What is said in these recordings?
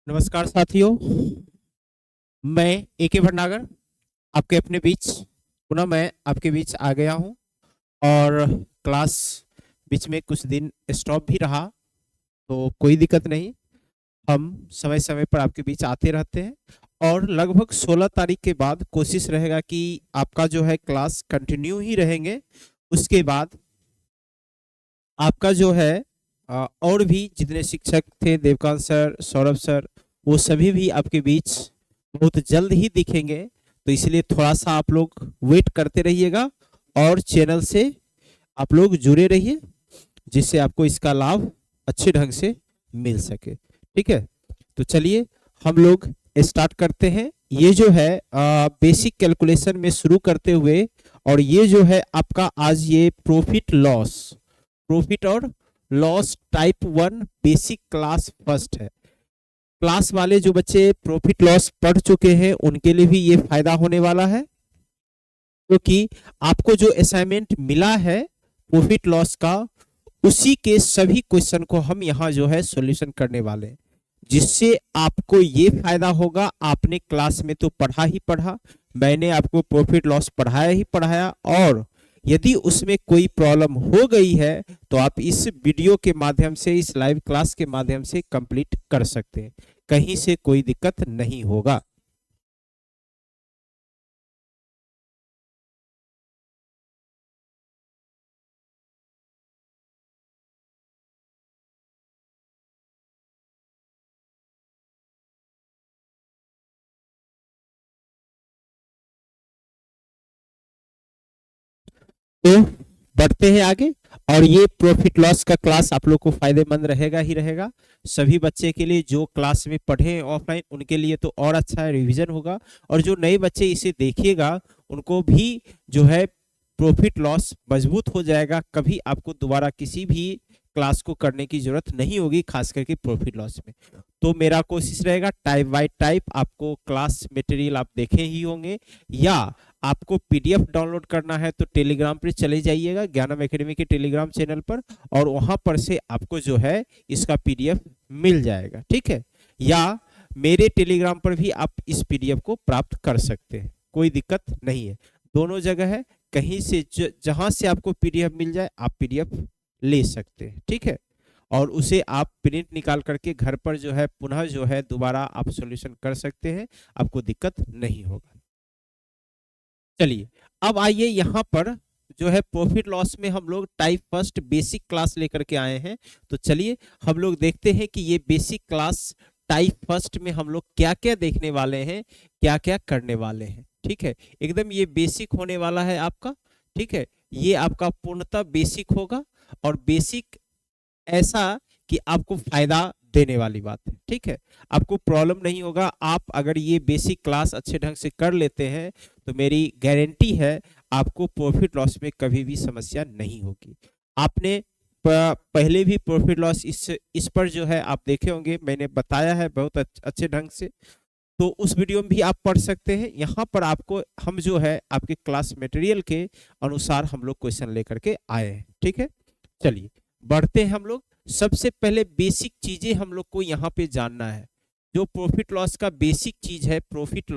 नमस्कार साथियों, मैं एके भटनागर आपके अपने बीच पुनः मैं आपके बीच आ गया हूं। और क्लास बीच में कुछ दिन स्टॉप भी रहा तो कोई दिक्कत नहीं। हम समय समय पर आपके बीच आते रहते हैं और लगभग 16 तारीख के बाद कोशिश रहेगा कि आपका जो है क्लास कंटिन्यू ही रहेंगे। उसके बाद आपका जो है और भी जितने शिक्षक थे, देवकांत सर, सौरभ सर, वो सभी भी आपके बीच बहुत जल्द ही दिखेंगे। तो इसलिए थोड़ा सा आप लोग वेट करते रहिएगा और चैनल से आप लोग जुड़े रहिए, जिससे आपको इसका लाभ अच्छे ढंग से मिल सके। ठीक है, तो चलिए हम लोग स्टार्ट करते हैं। ये जो है बेसिक कैलकुलेशन में शुरू करते हुए, और ये जो है आपका आज ये प्रॉफिट और loss type 1 basic class first है। क्लास वाले जो बच्चे प्रॉफिट लॉस पढ़ चुके हैं उनके लिए भी ये फायदा होने वाला है, क्योंकि आपको जो असाइनमेंट मिला है प्रॉफिट लॉस का, उसी के सभी क्वेश्चन को हम यहाँ जो है सॉल्यूशन करने वाले हैं, जिससे आपको ये फायदा होगा। आपने क्लास में तो पढ़ा ही पढ़ा, मैंने आपको प्रॉफिट लॉस पढ़ाया ही पढ़ाया, और यदि उसमें कोई प्रॉब्लम हो गई है तो आप इस वीडियो के माध्यम से, इस लाइव क्लास के माध्यम से कंप्लीट कर सकते हैं, कहीं से कोई दिक्कत नहीं होगा। तो बढ़ते हैं आगे। और ये प्रॉफिट लॉस का क्लास आप लोग को फायदेमंद रहेगा ही रहेगा। सभी बच्चे के लिए जो क्लास में पढ़े ऑफलाइन उनके लिए तो और अच्छा है, रिवीजन होगा। और जो नए बच्चे इसे देखिएगा उनको भी जो है प्रॉफिट लॉस मजबूत हो जाएगा। कभी आपको दोबारा किसी भी क्लास को करने की जरूरत नहीं होगी, खास करके प्रॉफिट लॉस में। तो मेरा कोशिश रहेगा टाइप बाय टाइप आपको क्लास मटेरियल आप देखे ही होंगे, या आपको पीडीएफ डाउनलोड करना है तो टेलीग्राम पर चले जाइएगा, ज्ञानम एकेडमी के टेलीग्राम चैनल पर, और वहां पर से आपको जो है इसका पीडीएफ मिल जाएगा। ठीक है, या मेरे टेलीग्राम पर भी आप इस पीडीएफ को प्राप्त कर सकते हैं, कोई दिक्कत नहीं है। दोनों जगह है, कहीं से जहां से आपको पीडीएफ मिल जाए आप पीडीएफ ले सकते हैं। ठीक है, और उसे आप प्रिंट निकाल करके घर पर जो है पुनः जो है दोबारा आप सॉल्यूशन कर सकते हैं, आपको दिक्कत नहीं होगा। चलिए अब आइए यहाँ पर जो है प्रॉफिट लॉस में हम लोग टाइप फर्स्ट बेसिक क्लास लेकर के आए हैं। तो चलिए हम लोग देखते हैं कि ये बेसिक क्लास टाइप फर्स्ट में हम लोग क्या क्या देखने वाले हैं, क्या क्या करने वाले हैं। ठीक है, एकदम ये बेसिक होने वाला है आपका। ठीक है, ये आपका पूर्णतः बेसिक होगा, और बेसिक ऐसा कि आपको फायदा देने वाली बात है। ठीक है, आपको प्रॉब्लम नहीं होगा। आप अगर ये बेसिक क्लास अच्छे ढंग से कर लेते हैं तो मेरी गारंटी है आपको प्रॉफिट लॉस में कभी भी समस्या नहीं होगी। आपने पहले भी प्रॉफिट लॉस इस पर जो है आप देखे होंगे, मैंने बताया है बहुत अच्छे ढंग से, तो उस वीडियो में भी आप पढ़ सकते हैं। यहाँ पर आपको हम जो है आपके क्लास मटेरियल के अनुसार हम लोग क्वेश्चन लेकर के आए हैं। ठीक है, चलिए बढ़ते हैं हम लोग। सबसे पहले बेसिक चीजें हम लोग को यहाँ पे जानना है। जो प्रॉफिट लॉस का बेसिक चीज है, प्रॉफिट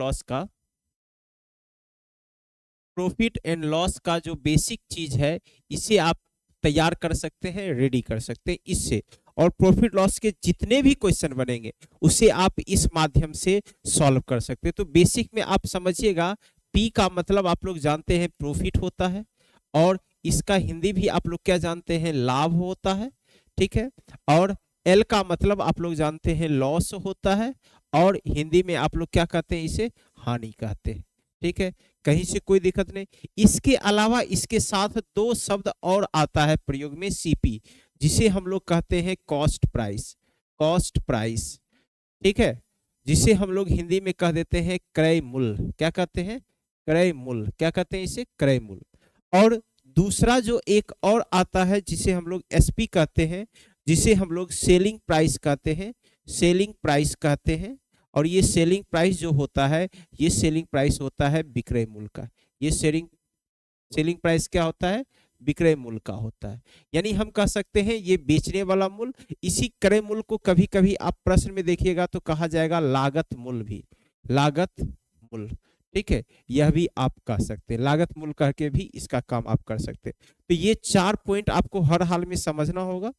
एंड लॉस का जो बेसिक चीज है, इसे आप तैयार कर सकते हैं, रेडी कर सकते हैं इससे। और प्रॉफिट लॉस के जितने भी क्वेश्चन बनेंगे उसे आप इस माध्यम से सॉल्व कर सकते हैं। तो बेसिक में आप समझिएगा, पी का मतलब आप लोग जानते हैं प्रॉफिट होता है, और इसका हिंदी भी आप लोग क्या जानते हैं, लाभ होता है। ठीक है, और एल का मतलब आप लोग जानते हैं लॉस होता है, और हिंदी में आप लोग क्या कहते हैं, इसे हानि कहते हैं। ठीक है, कहीं से कोई दिक्कत नहीं। इसके अलावा इसके साथ दो शब्द और आता है प्रयोग में, सीपी, जिसे हम लोग कहते हैं कॉस्ट प्राइस। कॉस्ट प्राइस, ठीक है, जिसे हम लोग हिंदी में कह देते हैं क्रय मूल्य। क्या कहते हैं, क्रय मूल्य। क्या कहते हैं इसे, क्रय मूल्य। और दूसरा जो एक और आता है जिसे हम लोग एसपी कहते हैं, जिसे हम लोग सेलिंग प्राइस कहते हैं, सेलिंग प्राइस कहते हैं। और ये सेलिंग प्राइस जो होता है, ये सेलिंग प्राइस होता है विक्रय मूल्य का। ये सेलिंग सेलिंग प्राइस क्या होता है, विक्रय मूल्य का होता है। यानी हम कह सकते हैं ये बेचने वाला मूल्य, इसी क्रय मूल्य को कभी कभी आप प्रश्न में देखिएगा तो कहा जाएगा लागत मूल्य भी, लागत मूल्य। ठीक है, यह भी आप कह सकते हैं, लागत मूल्य कह के भी इसका काम आप कर सकते हैं। तो ये 4 पॉइंट आपको हर हाल में समझना होगा।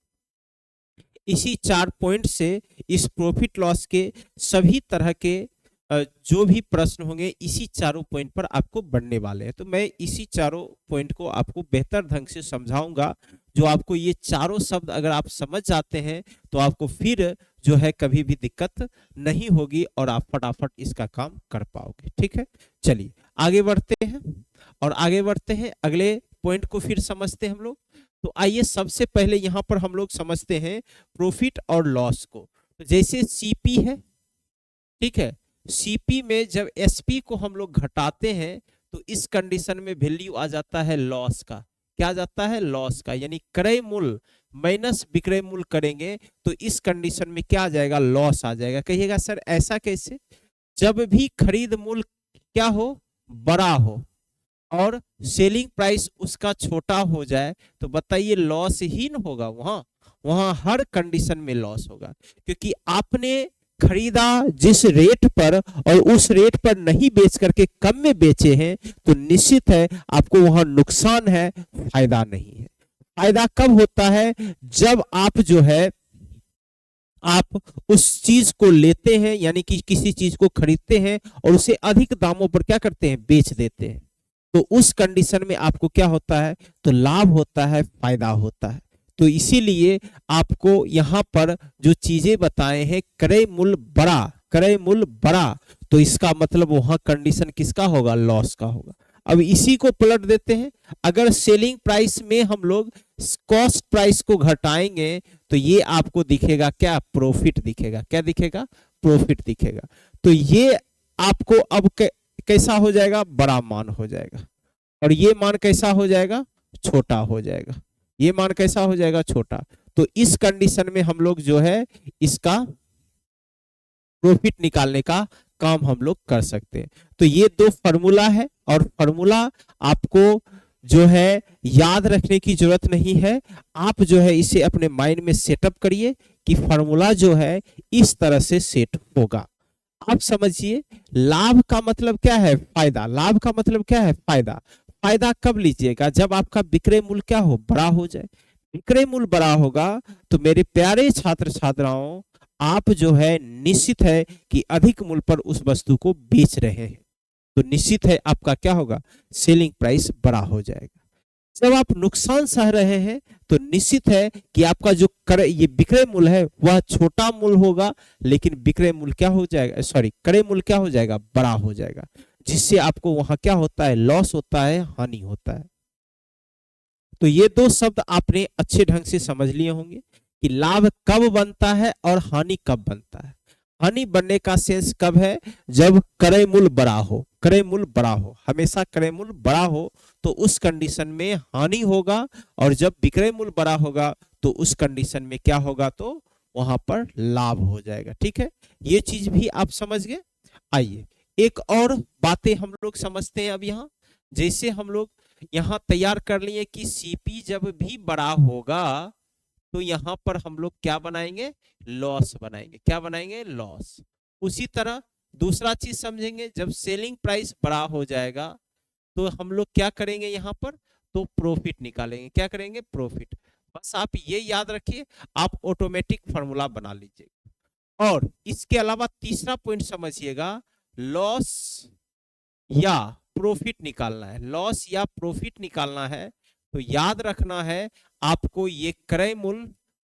इसी 4 पॉइंट से इस प्रॉफिट लॉस के सभी तरह के जो भी प्रश्न होंगे इसी चारों पॉइंट पर आपको बनने वाले हैं। तो मैं इसी चारों पॉइंट को आपको बेहतर ढंग से समझाऊंगा, जो आपको ये चारों शब्द अगर आप समझ जाते हैं तो आपको फिर जो है कभी भी दिक्कत नहीं होगी और आप फटाफट इसका काम कर पाओगे। ठीक है, चलिए आगे बढ़ते हैं और आगे बढ़ते हैं अगले पॉइंट को फिर समझते हैं हम लोग। तो आइए सबसे पहले यहाँ पर हम लोग समझते हैं प्रॉफिट और लॉस को। तो जैसे सीपी है, ठीक है, सीपी में जब एसपी को हम लोग घटाते हैं तो इस कंडीशन में वैल्यू आ जाता है लॉस का। क्या आ जाता है? लॉस का। यानी क्रय मूल्य माइनस विक्रय मूल्य करेंगे तो इस कंडीशन में क्या आ जाएगा? लॉस आ जाएगा। कहिएगा सर ऐसा कैसे? जब भी खरीद मूल्य क्या हो? बड़ा हो और सेलिंग प्राइस उसका छोटा हो जाए तो बताइए लॉस ही न होगा। वहां वहां हर कंडीशन में लॉस होगा, क्योंकि आपने खरीदा जिस रेट पर और उस रेट पर नहीं बेच करके कम में बेचे हैं तो निश्चित है आपको वहां नुकसान है, फायदा नहीं है। फायदा कब होता है? जब आप जो है आप उस चीज को लेते हैं, यानी कि किसी चीज को खरीदते हैं और उसे अधिक दामों पर क्या करते हैं? बेच देते हैं। तो उस कंडीशन में आपको क्या होता है? तो लाभ होता है, फायदा होता है। तो इसीलिए आपको यहां पर जो चीजें बताए हैं, क्रय मूल्य बड़ा, क्रय मूल्य बड़ा, तो इसका मतलब वहां कंडीशन किसका होगा? लॉस का होगा। अब इसी को पलट देते हैं, अगर सेलिंग प्राइस में हम लोग कॉस्ट प्राइस को घटाएंगे तो ये आपको दिखेगा क्या? प्रॉफिट दिखेगा। क्या दिखेगा? प्रॉफिट दिखेगा। तो ये आपको अब कैसा हो जाएगा? बड़ा मान हो जाएगा। और ये मान कैसा हो जाएगा? छोटा हो जाएगा। ये मान कैसा हो जाएगा? छोटा। तो इस कंडीशन में हम लोग जो है इसका प्रॉफिट निकालने का काम हम लोग कर सकते हैं। तो ये दो फॉर्मूला है और फॉर्मूला आपको जो है याद रखने की जरूरत नहीं है। आप जो है इसे अपने माइंड में सेटअप करिए कि फॉर्मूला जो है इस तरह से सेट होगा। आप समझिए, लाभ का मतलब क्या है? फायदा। लाभ का मतलब क्या है? फायदा। फायदा कब लीजिएगा? जब आपका विक्रय मूल्य क्या हो? बड़ा हो जाए। विक्रय मूल्य बड़ा होगा तो मेरे प्यारे छात्र छात्राओं, आप जो है निश्चित है कि अधिक मूल्य पर उस वस्तु को बेच रहे हैं, तो निश्चित है आपका क्या होगा? सेलिंग प्राइस बड़ा हो जाएगा। जब आप नुकसान सह रहे हैं तो निश्चित है कि आपका जो ये विक्रय मूल्य है वह छोटा मूल्य होगा, लेकिन विक्रय मूल्य क्या हो जाएगा? सॉरी, क्रय मूल्य क्या हो जाएगा? बड़ा हो जाएगा, जिससे आपको वहां क्या होता है? लॉस होता है, हानि होता है। तो ये दो शब्द आपने अच्छे ढंग से समझ लिए होंगे कि लाभ कब बनता है और हानि कब बनता है। हानि बनने का सेंस कब है? जब क्रय मूल्य बड़ा हो। क्रय मूल्य बड़ा हो, हमेशा क्रय मूल्य बड़ा हो तो उस कंडीशन में हानि होगा, और जब विक्रय मूल्य बड़ा होगा तो उस कंडीशन में क्या होगा? तो वहां पर लाभ हो जाएगा। ठीक है, ये चीज भी आप समझ गए। आइए एक और बातें हम लोग समझते हैं अब यहाँ। जैसे हम लोग यहाँ तैयार कर लिए कि सीपी जब भी बड़ा होगा तो यहाँ पर हम लोग क्या बनाएंगे? लॉस बनाएंगे। क्या बनाएंगे? लॉस। उसी तरह दूसरा चीज समझेंगे, जब सेलिंग प्राइस बड़ा हो जाएगा तो हम लोग क्या करेंगे? यहाँ पर तो प्रॉफिट निकालेंगे। क्या करेंगे? प्रॉफिट। बस आप ये याद रखिए, आप ऑटोमेटिक फॉर्मूला बना लीजिए। और इसके अलावा तीसरा पॉइंट समझिएगा, लॉस या प्रॉफिट निकालना है। लॉस या प्रॉफिट निकालना है तो याद रखना है आपको ये क्रय मूल्य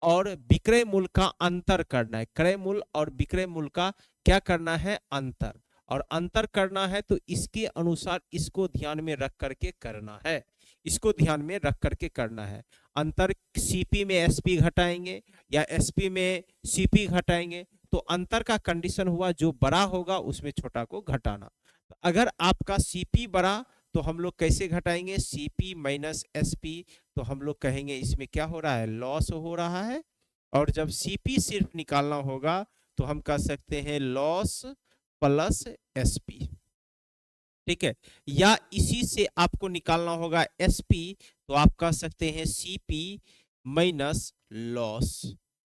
और विक्रय मूल्य का अंतर करना है। क्रय मूल्य और विक्रय मूल्य का क्या करना है? अंतर। और अंतर करना है तो इसके अनुसार इसको ध्यान में रख करके करना है। इसको ध्यान में रख करके करना है। अंतर सीपी में एसपी घटाएंगे या एसपी में सीपी घटाएंगे, तो अंतर का कंडीशन हुआ जो बड़ा होगा उसमें छोटा को घटाना। अगर आपका सीपी बड़ा तो हम लोग कैसे घटाएंगे? CP minus SP. तो हम लोग कहेंगे इसमें क्या हो रहा है? लॉस हो रहा है। और जब सीपी सिर्फ निकालना होगा तो हम कह सकते हैं लॉस प्लस एसपी। ठीक है, या इसी से आपको निकालना होगा एसपी, तो आप कह सकते हैं सीपी माइनस लॉस।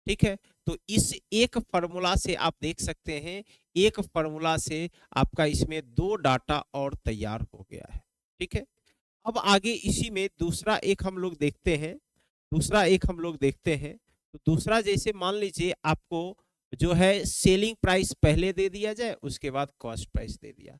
ठीक है, तो इस एक फॉर्मूला से आप देख सकते हैं, एक फॉर्मूला से आपका इसमें दो डाटा और तैयार हो गया है। ठीक है, अब आगे इसी में दूसरा एक हम लोग देखते हैं, दूसरा एक हम लोग देखते हैं। तो दूसरा जैसे मान लीजिए आपको जो है सेलिंग प्राइस पहले दे दिया जाए, उसके बाद कॉस्ट प्राइस दे दिया,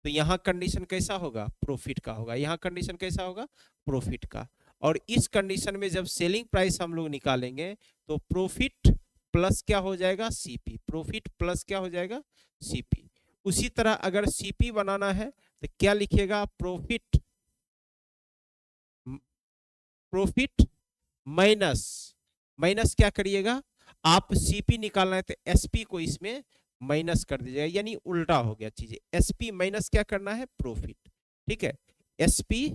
तो यहाँ कंडीशन कैसा होगा, प्रॉफिट का होगा। यहाँ कंडीशन कैसा होगा, प्रॉफिट का। और इस कंडीशन में जब सेलिंग प्राइस हम लोग निकालेंगे तो प्रॉफिट प्लस क्या हो जाएगा, सीपी। प्रॉफिट प्लस क्या हो जाएगा, सीपी। उसी तरह अगर सीपी बनाना है तो क्या लिखिएगा, प्रॉफिट, प्रॉफिट माइनस, माइनस क्या करिएगा आप, सीपी निकालना है तो एसपी को इसमें माइनस कर दीजिएगा, यानी उल्टा हो गया चीजें। एसपी माइनस क्या करना है, प्रॉफिट। ठीक है, एसपी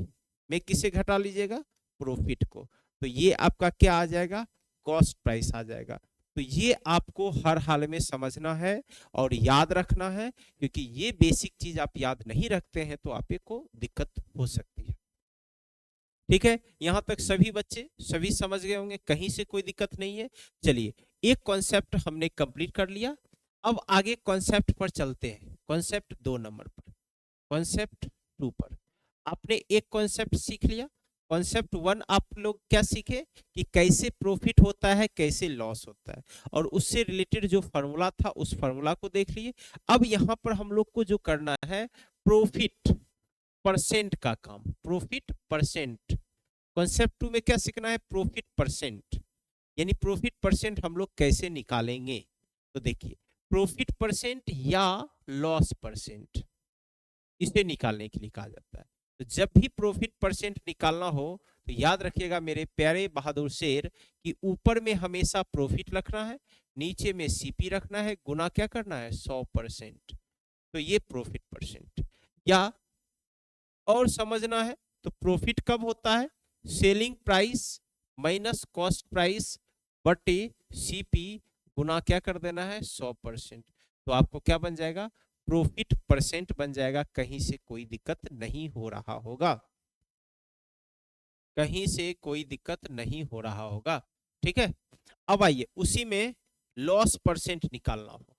में किसे घटा लीजिएगा, प्रॉफिट को, तो ये आपका क्या आ जाएगा, कॉस्ट प्राइस आ जाएगा। तो ये आपको हर हाल में समझना है और याद रखना है, क्योंकि ये बेसिक चीज आप याद नहीं रखते हैं तो आपको दिक्कत हो सकती है। ठीक है, यहां तक सभी बच्चे सभी समझ गए होंगे, कहीं से कोई दिक्कत नहीं है। चलिए, एक कॉन्सेप्ट हमने कंप्लीट कर लिया, अब आगे कॉन्सेप्ट पर चलते हैं। कॉन्सेप्ट 2 नंबर पर, कॉन्सेप्ट 2 पर आपने एक कॉन्सेप्ट सीख लिया। कॉन्सेप्ट 1 आप लोग क्या सीखे कि कैसे प्रॉफिट होता है, कैसे लॉस होता है, और उससे रिलेटेड जो फार्मूला था उस फार्मूला को देख लिए। अब यहाँ पर हम लोग को जो करना है, प्रॉफिट परसेंट का काम, प्रॉफिट परसेंट। कॉन्सेप्ट 2 में क्या सीखना है, प्रॉफिट परसेंट, यानी प्रॉफिट परसेंट हम लोग कैसे निकालेंगे। तो देखिए, प्रॉफिट परसेंट या लॉस परसेंट, इसे निकालने के लिए कहा जाता है। तो जब भी प्रॉफिट परसेंट निकालना हो तो याद रखिएगा मेरे प्यारे बहादुर शेर, कि ऊपर में हमेशा प्रॉफिट रखना है, नीचे में सीपी रखना है, गुना क्या करना है, 100%। तो ये प्रॉफिट परसेंट। या और समझना है तो प्रॉफिट कब होता है, selling price minus cost price बटे सीपी गुना क्या कर देना है, 100%। तो आपको क्या बन जाएगा, प्रॉफिट परसेंट बन जाएगा। कहीं से कोई दिक्कत नहीं हो रहा होगा, कहीं से कोई दिक्कत नहीं हो रहा होगा। ठीक है, अब आइए उसी में लॉस परसेंट निकालना हो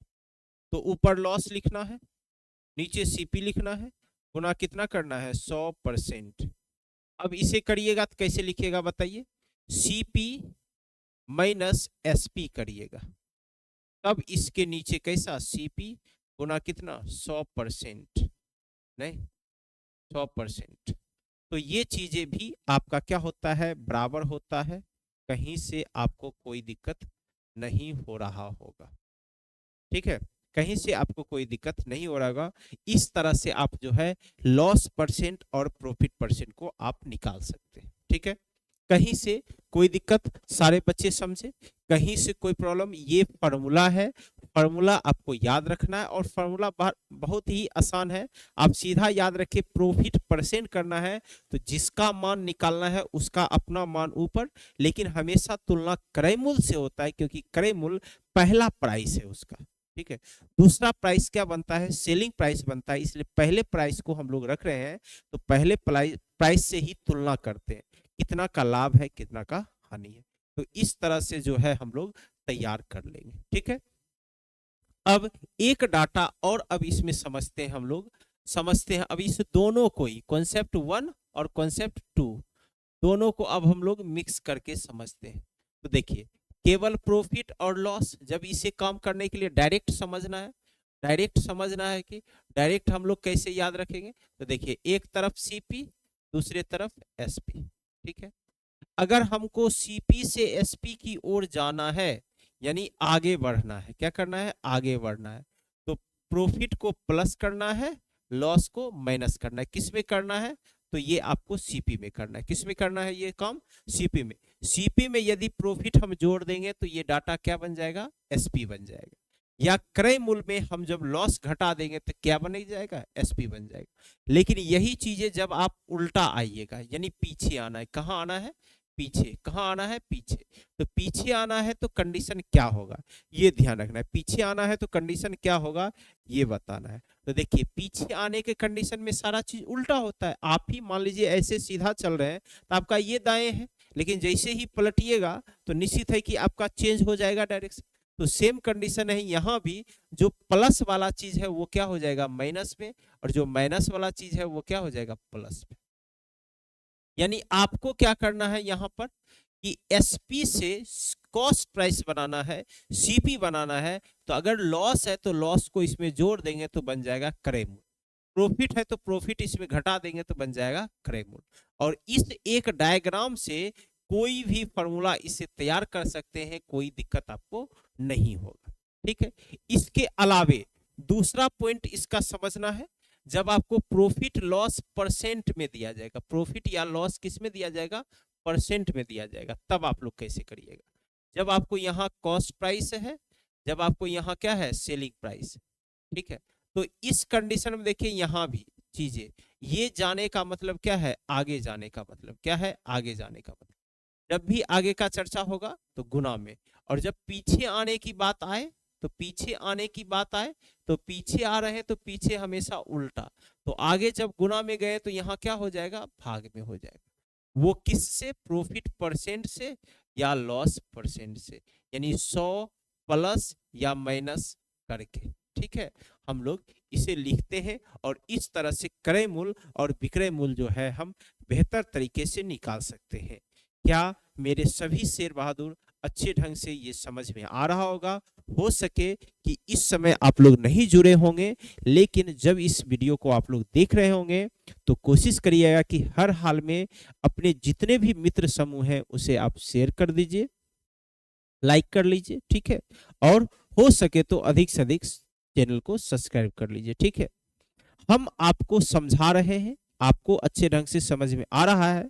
तो ऊपर लॉस लिखना है, नीचे सीपी लिखना है, गुना कितना करना है, 100%। अब इसे करिएगा तो कैसे लिखिएगा बताइए, सीपी माइनस एसपी करिएगा, तब इसके नीचे कैसा, सीपी गुना कितना, 100%, नहीं 100%। तो ये चीजें भी आपका क्या होता है, बराबर होता है, कहीं से आपको कोई दिक्कत नहीं हो रहा होगा। ठीक है, कहीं से आपको कोई दिक्कत नहीं हो रहा होगा। इस तरह से आप जो है लॉस परसेंट और प्रॉफिट परसेंट को आप निकाल सकते हैं। ठीक है, कहीं से कोई दिक्कत, सारे बच्चे समझे, कहीं से कोई प्रॉब्लम, ये फार्मूला है, फार्मूला आपको याद रखना है। और फार्मूला बहुत ही आसान है, आप सीधा याद रखिए, प्रॉफिट परसेंट करना है तो जिसका मान निकालना है उसका अपना मान ऊपर, लेकिन हमेशा तुलना क्रय मूल्य से होता है, क्योंकि क्रय मूल्य पहला प्राइस है उसका। ठीक है, दूसरा प्राइस क्या बनता है, सेलिंग प्राइस बनता है, इसलिए पहले प्राइस को हम लोग रख रहे हैं तो पहले प्राइस से ही तुलना करते हैं, कितना का लाभ है, कितना का हानि है। तो इस तरह से जो है हम लोग तैयार कर लेंगे। ठीक है, अब एक डाटा और अब इसमें समझते हैं, हम लोग समझते हैं अब इस दोनों को ही, कॉन्सेप्ट 1 और कॉन्सेप्ट 2 दोनों को अब हम लोग मिक्स करके समझते हैं। तो देखिए, केवल प्रॉफिट और लॉस, जब इसे काम करने के लिए डायरेक्ट समझना है, डायरेक्ट समझना है कि डायरेक्ट हम लोग कैसे याद रखेंगे। तो देखिए, एक तरफ सीपी, दूसरे तरफ एसपी। ठीक है, अगर हमको सीपी से एसपी की ओर जाना है, यानी आगे बढ़ना है, क्या करना है, आगे बढ़ना है, तो प्रॉफिट को प्लस करना है, लॉस को माइनस करना है। किस में करना है, तो ये आपको सीपी में करना है। किस में करना है ये काम, सीपी में। सीपी में यदि प्रॉफिट हम जोड़ देंगे तो ये डाटा क्या बन जाएगा, एसपी बन जाएगा। या क्रय मूल्य में हम जब लॉस घटा देंगे तो क्या बन जाएगा, एसपी बन जाएगा। लेकिन यही चीजें जब आप उल्टा आइएगा, यानी पीछे आना है, कहाँ आना है, पीछे, कहाँ आना है, पीछे। तो पीछे आना है तो कंडीशन क्या होगा, ये ध्यान रखना है, पीछे आना है तो कंडीशन क्या होगा ये बताना है। तो देखिए पीछे आने के कंडीशन में सारा चीज उल्टा होता है। आप ही मान लीजिए ऐसे सीधा चल रहे हैं तो आपका ये दाएं है, लेकिन जैसे ही पलटिएगा तो निश्चित है कि आपका चेंज हो जाएगा डायरेक्शन। तो सेम कंडीशन है यहाँ भी, जो प्लस वाला चीज है वो क्या हो जाएगा माइनस में, और जो माइनस वाला चीज है वो क्या हो जाएगा प्लस में। यानी आपको क्या करना है यहाँ पर कि एसपी से कॉस्ट प्राइस बनाना है, सीपी बनाना है। तो अगर लॉस है तो लॉस को इसमें जोड़ देंगे तो बन जाएगा क्रय मूल्य, प्रॉफिट है तो प्रॉफिट इसमें घटा देंगे तो बन जाएगा क्रय मूल्य। और इस एक डायग्राम से कोई भी फॉर्मूला इसे तैयार कर सकते हैं, कोई दिक्कत आपको नहीं होगा। ठीक है, इसके अलावे दूसरा पॉइंट इसका समझना है, जब आपको प्रॉफिट लॉस परसेंट में दिया जाएगा, प्रॉफिट या लॉस किस में दिया जाएगा परसेंट में दिया जाएगा, तब आप लोग कैसे करिएगा। जब आपको यहाँ कॉस्ट प्राइस है, जब आपको यहाँ क्या है सेलिंग प्राइस, ठीक है। तो इस कंडीशन में देखिए यहाँ भी चीजें, ये जाने का मतलब क्या है आगे जाने का मतलब क्या है, आगे जाने का मतलब जब भी आगे का चर्चा होगा तो गुना में, और जब पीछे आने की बात आए तो पीछे आने की बात आए तो पीछे आ रहे हैं तो पीछे हमेशा उल्टा। तो आगे जब गुना में गए तो यहाँ क्या हो जाएगा भाग में हो जाएगा। वो किससे प्रॉफिट परसेंट से या लॉस परसेंट से, यानी 100 प्लस या माइनस करके। ठीक है, हम लोग इसे लिखते हैं और इस तरह से क्रय मूल्य और विक्रय मूल्य जो है हम बेहतर तरीके से निकाल सकते हैं। क्या मेरे सभी शेर बहादुर अच्छे ढंग से ये समझ में आ रहा होगा। हो सके कि इस समय आप लोग नहीं जुड़े होंगे, लेकिन जब इस वीडियो को आप लोग देख रहे होंगे तो कोशिश करिएगा कि हर हाल में अपने जितने भी मित्र समूह हैं उसे आप शेयर कर दीजिए, लाइक कर लीजिए। ठीक है, और हो सके तो अधिक से अधिक चैनल को सब्सक्राइब कर लीजिए। ठीक है, हम आपको समझा रहे हैं, आपको अच्छे ढंग से समझ में आ रहा है,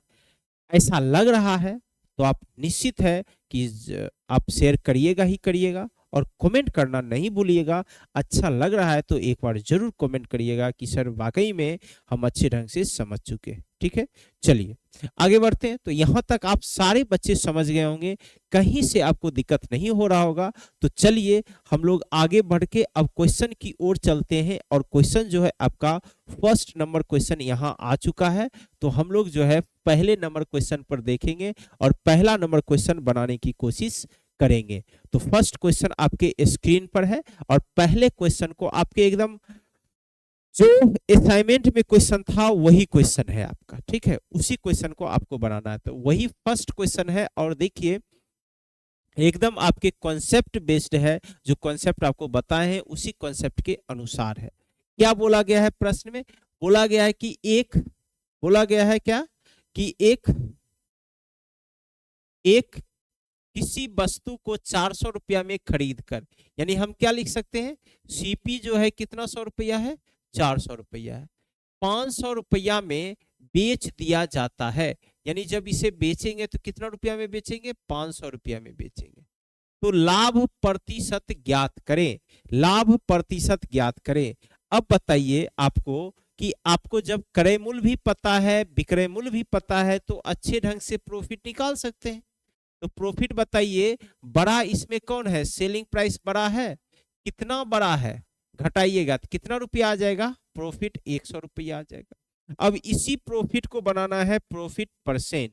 ऐसा लग रहा है तो आप निश्चित है कि आप शेयर करिएगा ही करिएगा, और कमेंट करना नहीं भूलिएगा। अच्छा लग रहा है तो एक बार जरूर कमेंट करिएगा कि सर वाकई में हम अच्छे ढंग से समझ चुके हैं। ठीक है, चलिए आगे बढ़ते हैं। तो यहाँ तक आप सारे बच्चे समझ गए होंगे, कहीं से आपको दिक्कत नहीं हो रहा होगा। तो चलिए हम लोग आगे बढ़ के अब क्वेश्चन की ओर चलते हैं, और क्वेश्चन जो है आपका फर्स्ट नंबर क्वेश्चन यहाँ आ चुका है। तो हम लोग जो है पहले नंबर क्वेश्चन पर देखेंगे और पहला नंबर क्वेश्चन बनाने की कोशिश करेंगे। तो फर्स्ट क्वेश्चन आपके स्क्रीन पर है, और पहले क्वेश्चन को आपके एकदम जो असाइनमेंट में क्वेश्चन था वही क्वेश्चन है आपका। ठीक है, उसी क्वेश्चन को आपको बनाना है, तो वही फर्स्ट क्वेश्चन है। और देखिए एकदम आपके कॉन्सेप्ट बेस्ड है, जो कॉन्सेप्ट आपको बताए हैं उसी कॉन्सेप्ट के अनुसार है। क्या बोला गया है प्रश्न में, बोला गया है कि बोला गया है क्या कि एक किसी वस्तु को 400 रुपया में खरीद कर, यानी हम क्या लिख सकते हैं सीपी जो है कितना 100 रुपया है 400 रुपया है, 500 रुपया में बेच दिया जाता है। यानी जब इसे बेचेंगे तो कितना रुपया में बेचेंगे 500 रुपया में बेचेंगे। तो लाभ प्रतिशत ज्ञात करें, लाभ प्रतिशत ज्ञात करें। अब बताइए आपको कि आपको जब क्रय मूल्य भी पता है विक्रय मूल्य भी पता है तो अच्छे ढंग से प्रॉफिट निकाल सकते हैं। तो प्रॉफिट बताइए बड़ा इसमें कौन है, सेलिंग प्राइस बड़ा है, कितना बड़ा है घटाइएगा तो कितना रुपया आ जाएगा प्रॉफिट 100 रुपया आ जाएगा। अब इसी प्रॉफिट को बनाना है प्रॉफिट परसेंट।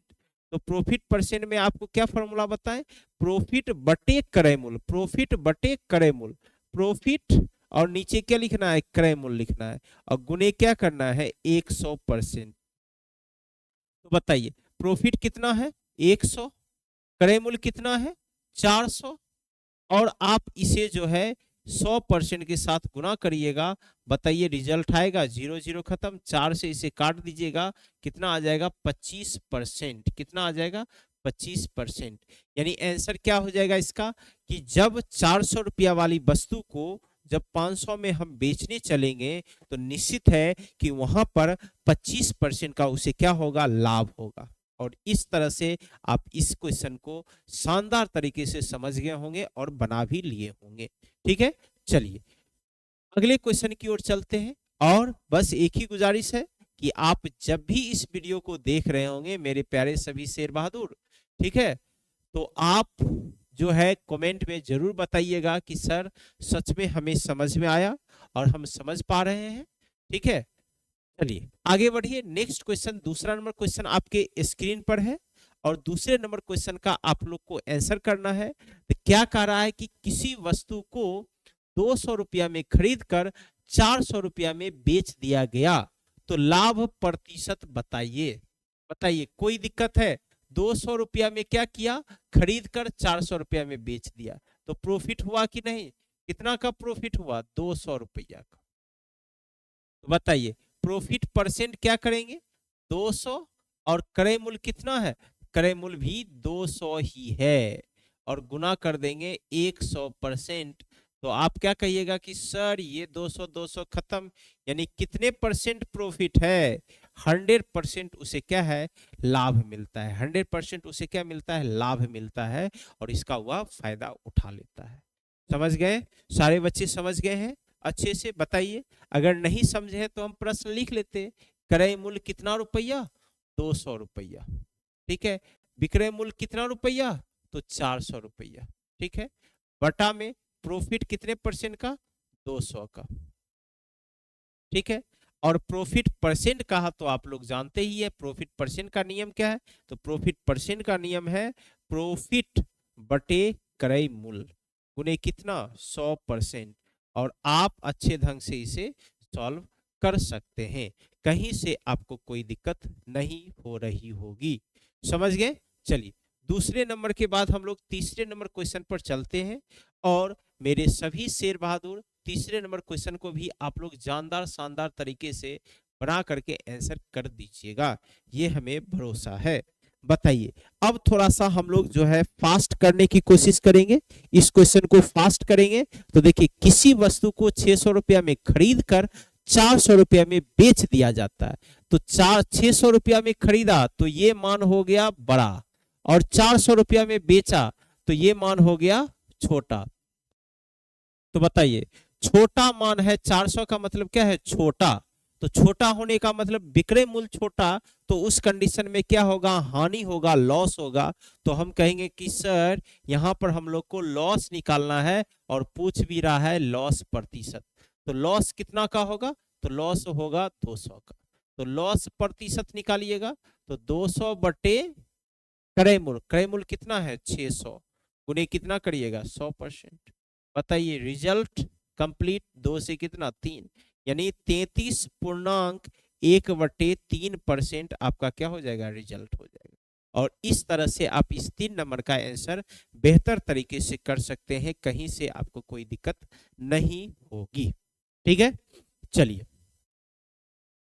तो प्रॉफिट परसेंट में आपको क्या फॉर्मूला बताएं, प्रॉफिट बटे क्रय मूल्य, प्रॉफिट बटे क्रय मूल्य, प्रॉफिट और नीचे क्या लिखना है क्रय मूल्य लिखना है, और गुने क्या करना है 100%। तो बताइए प्रॉफिट कितना है 100, क्रय मूल्य कितना है 400, और आप इसे जो है 100% के साथ गुना करिएगा। बताइए रिजल्ट आएगा 0 0 खत्म, 4 से इसे काट दीजिएगा, कितना आ जाएगा 25%। कितना आ जाएगा 25%। यानी आंसर क्या हो जाएगा इसका कि जब 400 रुपया वाली वस्तु को जब 500 में हम बेचने चलेंगे तो निश्चित है कि वहां पर 25% का उसे क्या होगा लाभ होगा। और इस तरह से आप इस क्वेश्चन को शानदार तरीके से समझ गए होंगे और बना भी लिए होंगे। ठीक है, चलिए अगले क्वेश्चन की ओर चलते हैं। और बस एक ही गुजारिश है कि आप जब भी इस वीडियो को देख रहे होंगे मेरे प्यारे सभी शेर बहादुर, ठीक है, तो आप जो है कमेंट में जरूर बताइएगा कि सर सच में हमें समझ में आया, और हम समझ पा रहे हैं। ठीक है, चलिए आगे बढ़िए। नेक्स्ट क्वेश्चन, दूसरा नंबर क्वेश्चन आपके स्क्रीन पर है और दूसरे नंबर क्वेश्चन का आप लोग को आंसर करना है। तो क्या कह रहा है कि किसी वस्तु को 200 रुपया में खरीद कर 400 रुपया में बेच दिया गया, तो लाभ प्रतिशत बताइए। बताइए, कोई दिक्कत है? 200 रुपया में क्या किया? खरीद कर 400 रुपया में बेच दिया, तो प्रॉफिट हुआ कि नहीं? कितना का प्रॉफिट हुआ? 200 रुपया का। तो बताइए, प्रॉफिट परसेंट क्या करेंगे? 200, और क्रय मूल्य कितना है? क्रय मूल्य भी 200 ही है, और गुना कर देंगे 100%। तो आप क्या कहिएगा कि सर ये 200 200 खत्म, यानी कितने परसेंट प्रॉफिट है? 100% उसे क्या है? लाभ मिलता है। 100% उसे क्या मिलता है? लाभ मिलता है, और इसका वह फायदा उठा लेता है। समझ गए? सारे बच्चे समझ गए हैं अच्छे से? बताइए, अगर नहीं समझे हैं तो हम प्रश्न लिख लेते। क्रय मूल्य कितना रुपया? 200 रुपया। ठीक है, विक्रय मूल्य कितना रुपया? तो 400 रुपया। ठीक है, बटा में प्रॉफिट कितने परसेंट का? 200 का। ठीक है, और प्रॉफिट परसेंट कहा तो आप लोग जानते ही है, प्रॉफिट परसेंट का नियम क्या है? तो प्रॉफिट परसेंट का नियम है प्रॉफिट बटे क्रय मूल्य गुने कितना? 100%। और आप अच्छे ढंग से इसे सॉल्व कर सकते हैं, कहीं से आपको कोई दिक्कत नहीं हो रही होगी। समझ गए? चलिए, दूसरे नंबर के बाद हम लोग तीसरे नंबर क्वेश्चन पर चलते हैं, और मेरे सभी शेर बहादुर तीसरे नंबर क्वेश्चन को भी आप लोग जानदार शानदार तरीके से बना करके आंसर कर दीजिएगा, ये हमें भरोसा है। बताइए, अब थोड़ा सा हम लोग जो है फास्ट करने की कोशिश करेंगे, इस क्वेश्चन को फास्ट करेंगे। तो देखिए, किसी वस्तु को 600 रुपया में खरीद कर 400 रुपया में बेच दिया जाता है। तो 600 रुपया में खरीदा तो ये मान हो गया बड़ा, और 400 रुपया में बेचा तो ये मान हो गया छोटा। तो बताइए, छोटा मान है 400 का मतलब क्या है? छोटा। तो छोटा होने का मतलब विक्रय मूल्य छोटा, तो उस कंडीशन में क्या होगा? हानि होगा, लॉस होगा। तो हम कहेंगे कि सर यहां पर हम लोग को लॉस निकालना है, और पूछ भी रहा है लॉस प्रतिशत। तो लॉस कितना का होगा? तो लॉस होगा 200 का। तो लॉस प्रतिशत निकालिएगा, तो 200 बटे क्रय मूल्य। क्रय मूल्य कितना है? 600 गुने कितना करिएगा? 100%। बताइए, रिजल्ट कंप्लीट। 2 से कितना? 3, यानी 33.1/3% आपका क्या हो जाएगा? रिजल्ट हो जाएगा। और इस तरह से आप इस 3 नंबर का आंसर बेहतर तरीके से कर सकते हैं, कहीं से आपको कोई दिक्कत नहीं होगी। ठीक है, चलिए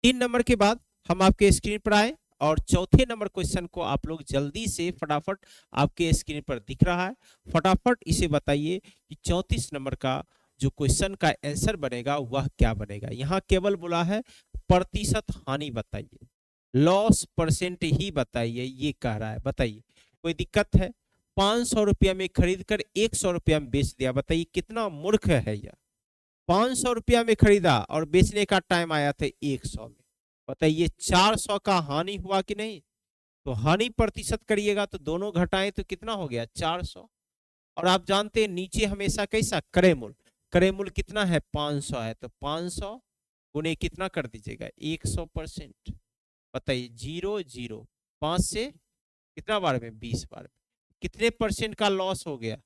3 नंबर के बाद हम आपके स्क्रीन पर आए, और चौथे नंबर क्वेश्चन को आप लोग जल्दी से फटाफट, आपके स्क्रीन पर दिख रहा है, फटाफट इसे बताइए कि 34 नंबर का जो क्वेश्चन का आंसर बनेगा वह क्या बनेगा। यहाँ केवल बोला है प्रतिशत हानि बताइए, लॉस परसेंट ही बताइए, ये कह रहा है। बताइए, कोई दिक्कत है? 500 रुपया में खरीद कर 100 रुपया में बेच दिया। बताइए कितना मूर्ख है यह। 500 रुपया में खरीदा और बेचने का टाइम आया था 100 में। बताइए 400 का हानि हुआ कि नहीं? तो हानि प्रतिशत करिएगा तो दोनों घटाएं तो कितना हो गया? 400। और आप जानते हैं नीचे हमेशा कैसा? क्रय मूल्य। क्रय मूल्य कितना है? 500 है, तो 500 गुने कितना कर दीजिएगा? 100%। बताइए 0 0, 5 से कितना बार में? 20 बार में। कितने परसेंट का लॉस हो गया?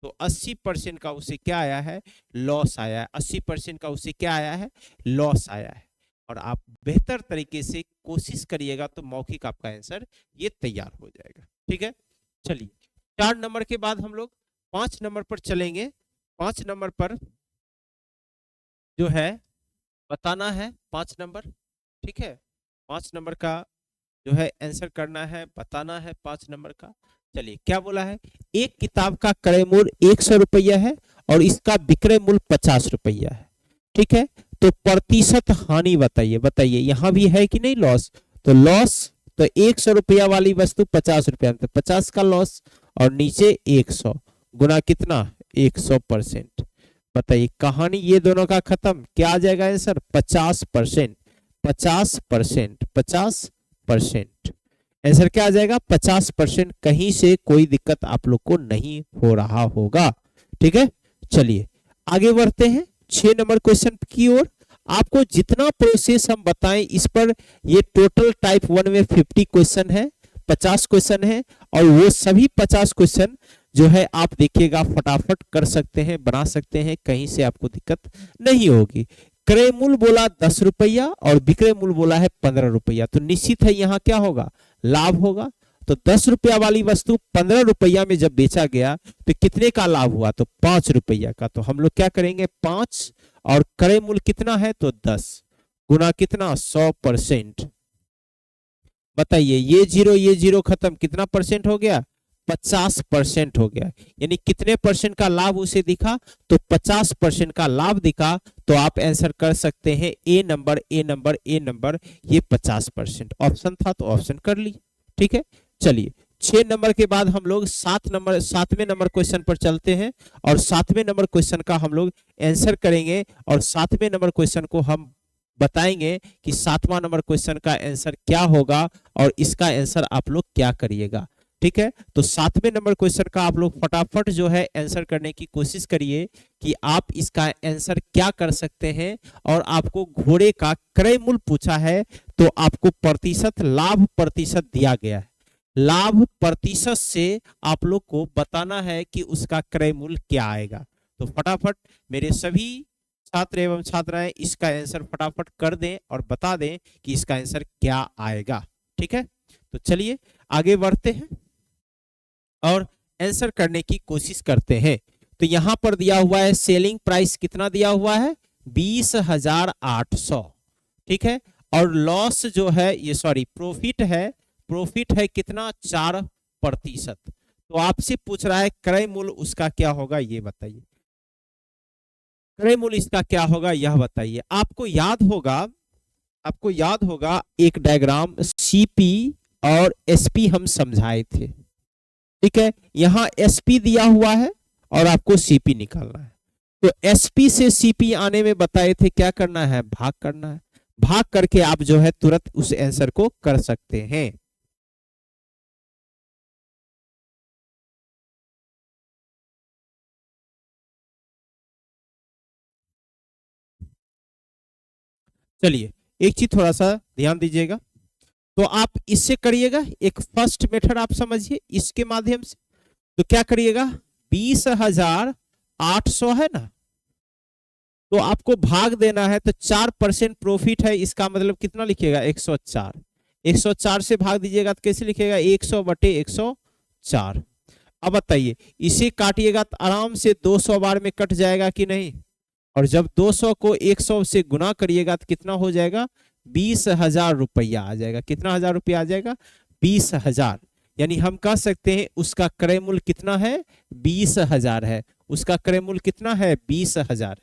तो 80% का उसे क्या आया है? लॉस आया है। 80% का उसे क्या आया है? लॉस आया है। और आप बेहतर तरीके से कोशिश करिएगा तो मौखिक आपका आंसर ये तैयार हो जाएगा। ठीक है, चलिए 4 नंबर के बाद हम लोग 5 नंबर पर चलेंगे। 5 नंबर पर जो है बताना है 5 नंबर। ठीक है, 5 नंबर का जो है आंसर करना है, बताना है 5 नंबर का। चलिए क्या बोला है? एक किताब का क्रय मूल्य 100 रुपया है और इसका विक्रय मूल्य 50 रुपया है। ठीक है, तो प्रतिशत हानि बताइए। बताइए यहां भी है कि नहीं लॉस? तो लॉस, तो 100 रुपया वाली वस्तु 50 रुपया में, तो 50 का लॉस, और नीचे 100 गुना कितना? 100%। बताइए कहानी ये दोनों का खत्म, क्या आ जाएगा आंसर? 50%। 50%, 50%। आंसर क्या आ जाएगा? 50%। कहीं से कोई दिक्कत आप लोग को नहीं हो रहा होगा। ठीक है, चलिए आगे बढ़ते हैं। 6 नंबर क्वेश्चन की ओर। आपको जितना प्रोसेस हम बताएं इस पर, ये टोटल टाइप 1 में 50 क्वेश्चन है, 50 क्वेश्चन है, और वो सभी 50 क्वेश्चन जो है आप देखिएगा फटाफट कर सकते हैं, बना सकते हैं, कहीं से आपको दिक्कत नहीं होगी। क्रय मूल्य बोला 10 रुपया और विक्रय मूल्य बोला है 15 रुपया, तो निश्चित है यहाँ क्या होगा, लाभ होगा। तो 10 रुपया वाली वस्तु 15 रुपया में जब बेचा गया तो कितने का लाभ हुआ, तो 5 रुपया का। तो हम लोग क्या करेंगे, 5 और क्रय मूल्य कितना है तो 10 गुना कितना 100%। बताइए ये जीरो खत्म, कितना परसेंट हो गया, 50% हो गया। यानी कितने परसेंट का लाभ उसे दिखा, तो 50% का लाभ दिखा। तो आप आंसर कर सकते हैं ए नंबर, ए नंबर, ए नंबर, ये 50% ऑप्शन था तो ऑप्शन कर ली। ठीक है, चलिए 6 नंबर के बाद हम लोग 7वें नंबर क्वेश्चन पर चलते हैं, और 7वें नंबर क्वेश्चन का हम लोग आंसर करेंगे, और 7वें नंबर क्वेश्चन को हम बताएंगे कि 7वां नंबर क्वेश्चन का आंसर क्या होगा और इसका आंसर आप लोग क्या करिएगा। ठीक है, तो 7वें नंबर क्वेश्चन का आप लोग फटाफट जो है आंसर करने की कोशिश करिए कि आप इसका आंसर क्या कर सकते हैं। और आपको घोड़े का क्रय मूल्य पूछा है, तो आपको प्रतिशत, लाभ प्रतिशत दिया गया है, लाभ प्रतिशत से आप लोग को बताना है कि उसका क्रय मूल्य क्या आएगा। तो फटाफट मेरे सभी छात्र एवं छात्राएं इसका आंसर फटाफट कर दें और बता दें कि इसका आंसर क्या आएगा। ठीक है, तो चलिए आगे बढ़ते हैं और आंसर करने की कोशिश करते हैं। तो यहां पर दिया हुआ है सेलिंग प्राइस कितना दिया हुआ है, 20,800। ठीक है, और लॉस जो है ये सॉरी प्रॉफिट है कितना, 4%। तो आपसे पूछ रहा है क्रय मूल्य उसका क्या होगा, ये बताइए, क्रय मूल्य इसका क्या होगा यह बताइए। आपको याद होगा एक डायग्राम सीपी और एसपी हम समझाए थे। ठीक है, यहां एसपी दिया हुआ है और आपको सीपी निकालना है। तो एसपी से सीपी आने में बताए थे क्या करना है, भाग करना है। भाग करके आप जो है तुरंत उस आंसर को कर सकते हैं। चलिए एक चीज थोड़ा सा ध्यान दीजिएगा, तो आप इससे करिएगा, एक फर्स्ट मेथड आप समझिए इसके माध्यम से। तो क्या करिएगा, 20,800 है ना, तो आपको भाग देना है, तो 4% प्रॉफिट है, इसका मतलब कितना लिखिएगा, 104। 104 से भाग दीजिएगा तो कैसे लिखिएगा, 100/104। अब बताइए इसे काटिएगा तो आराम से 200 बार में कट जाएगा कि नहीं, और जब 200 को 100 से गुना करिएगा तो कितना हो जाएगा, 20,000 रुपया आ जाएगा। कितना हजार रुपया आ जाएगा, 20,000। यानी हम कह सकते हैं उसका क्रय मूल्य कितना है, 20,000 है। उसका क्रय मूल्य कितना है, 20,000।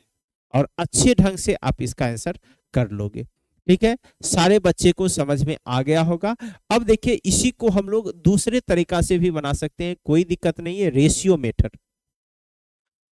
और अच्छे ढंग से आप इसका आंसर कर लोगे। ठीक है, सारे बच्चे को समझ में आ गया होगा। अब देखिए इसी को हम लोग दूसरे तरीका से भी बना सकते हैं, कोई दिक्कत नहीं है, रेशियो मेथड।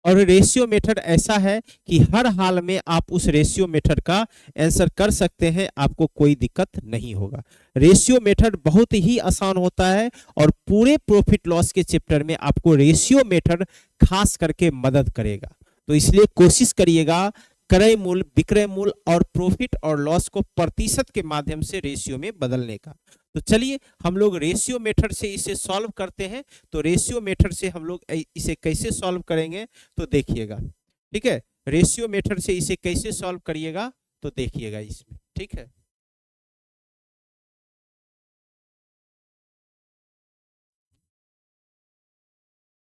और रेशियो मेथड ऐसा है कि हर हाल में आप उस रेशियो मेथड का आंसर कर सकते हैं, आपको कोई दिक्कत नहीं होगा। रेशियो मेथड बहुत ही आसान होता है और पूरे प्रॉफिट लॉस के चैप्टर में आपको रेशियो मेथड खास करके मदद करेगा। तो इसलिए कोशिश करिएगा क्रय मूल्य, विक्रय मूल्य और प्रॉफिट और लॉस को प्रतिशत के माध्यम से रेशियो में बदलने का। तो चलिए हम लोग रेशियो मेथड से इसे सॉल्व करते हैं। तो रेशियो मेथड से हम लोग इसे कैसे सॉल्व करेंगे तो देखिएगा। ठीक है, रेशियो मेथड से इसे कैसे सॉल्व करिएगा तो देखिएगा इसमें। ठीक है,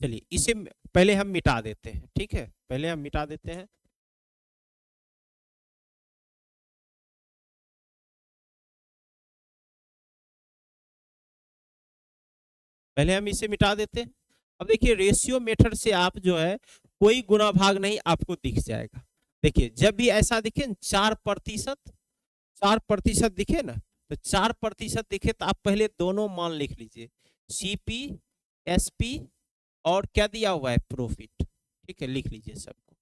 चलिए इसे पहले हम मिटा देते हैं। ठीक है, पहले हम मिटा देते हैं। पहले हम इसे मिटा देते हैं। अब देखिए रेशियो मेथड से आप जो है कोई गुना भाग नहीं आपको दिख जाएगा। देखिए जब भी ऐसा दिखे 4%, 4% दिखे ना, तो 4% दिखे तो आप पहले दोनों मान लिख लीजिए, सीपी, एसपी और क्या दिया हुआ है, प्रॉफिट। ठीक है, लिख लीजिए सबको।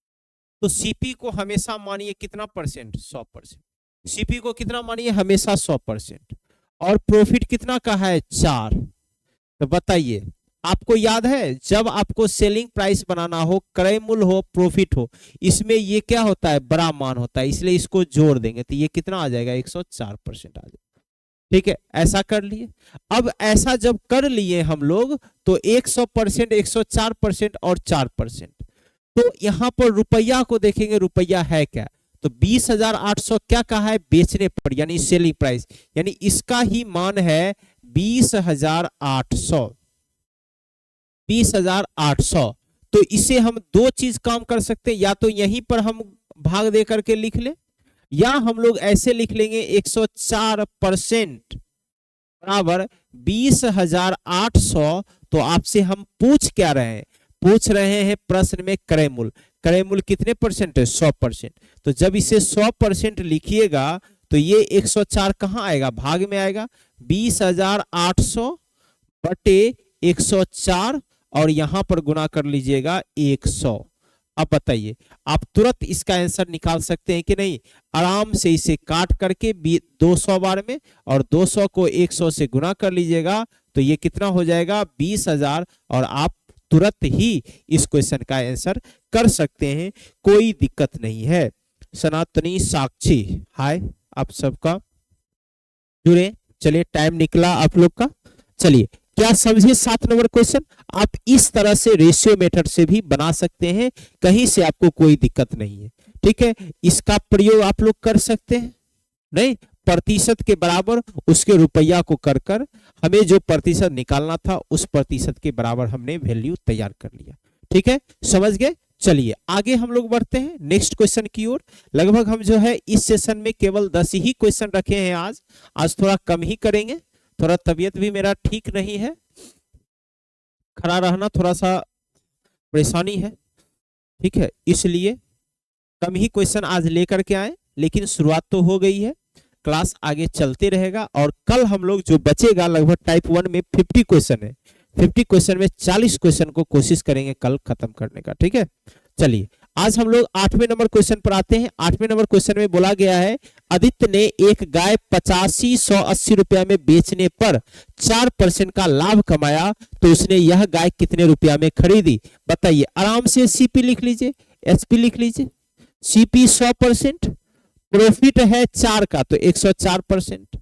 तो सीपी को हमेशा मानिए कितना परसेंट, 100%। सीपी को कितना मानिए, हमेशा 100%। और प्रॉफिट कितना का है, 4। तो बताइए आपको याद है जब आपको सेलिंग प्राइस बनाना हो, क्रय मूल्य हो, प्रॉफिट हो, इसमें ये क्या होता है, बड़ा मान होता है, इसलिए इसको जोड़ देंगे तो ये कितना आ जाएगा, 104% आ जाएगा। ठीक है, ऐसा कर लिए। अब ऐसा जब कर लिए हम लोग तो 100%, 104% और 4%, तो यहां पर रुपया को देखेंगे, रुपया है क्या, तो 20,800 क्या कहा है, बेचने पर यानी सेलिंग प्राइस, यानी इसका ही मान है 20,800। 20,800, तो इसे हम दो चीज काम कर सकते हैं, या तो यहीं पर हम भाग दे करके लिख लें, या हम लोग ऐसे लिख लेंगे 104% बराबर 20,800। तो आपसे हम पूछ क्या रहे हैं, पूछ रहे हैं प्रश्न में क्रय मूल्य, क्रय मूल्य कितने परसेंट है, 100%। तो जब इसे 100% लिखिएगा तो ये 104 कहां आएगा, भाग में आएगा, 20,800 बटे 104 और यहां पर गुना कर लीजिएगा 100। अब बताइए, आप तुरंत इसका आंसर निकाल सकते हैं कि नहीं, आराम से इसे काट करके 200 बार में और 200 को 100 से गुना कर लीजिएगा तो ये कितना हो जाएगा, 20,000, और आप तुरंत ही इस क्वेश्चन का आंसर कर सकते हैं, कोई दिक्कत नहीं है। सनातनी साक्षी, हाय आप सबका जुड़े, चलिए टाइम निकला आप लोग का। चलिए क्या समझे 7 नंबर क्वेश्चन, आप इस तरह से रेशियो मेथड से भी बना सकते हैं, कहीं से आपको कोई दिक्कत नहीं है। ठीक है, इसका प्रयोग आप लोग कर सकते हैं, नहीं प्रतिशत के बराबर उसके रुपया को कर कर हमें जो प्रतिशत निकालना था उस प्रतिशत के बराबर हमने वैल्यू तैयार कर लिया। ठीक है, समझ गए। चलिए आगे हम लोग बढ़ते हैं नेक्स्ट क्वेश्चन की ओर। लगभग हम जो है इस सेशन में केवल 10 ही क्वेश्चन रखे हैं, आज थोड़ा कम ही करेंगे, थोड़ा तबीयत भी मेरा ठीक नहीं है, खड़ा रहना थोड़ा सा परेशानी है। ठीक है, इसलिए कम ही क्वेश्चन आज लेकर के आए, लेकिन शुरुआत तो हो गई है, क्लास आगे चलते रहेगा। और कल हम लोग जो बचेगा लगभग टाइप 1 में 50 क्वेश्चन है, 50 क्वेश्चन में 40 क्वेश्चन को कोशिश करेंगे कल खत्म करने का। ठीक है, चलिए आज हम लोग 8वें नंबर क्वेश्चन पर आते हैं। 8वें नंबर क्वेश्चन में बोला गया है, आदित्य ने एक गाय 85,180 रुपया में बेचने पर 4% का लाभ कमाया, तो उसने यह गाय कितने रुपया में खरीदी, बताइए। आराम से सीपी लिख लीजिए, एसपी लिख लीजिए। सीपी 100%, प्रॉफिट है 4 का तो 104%।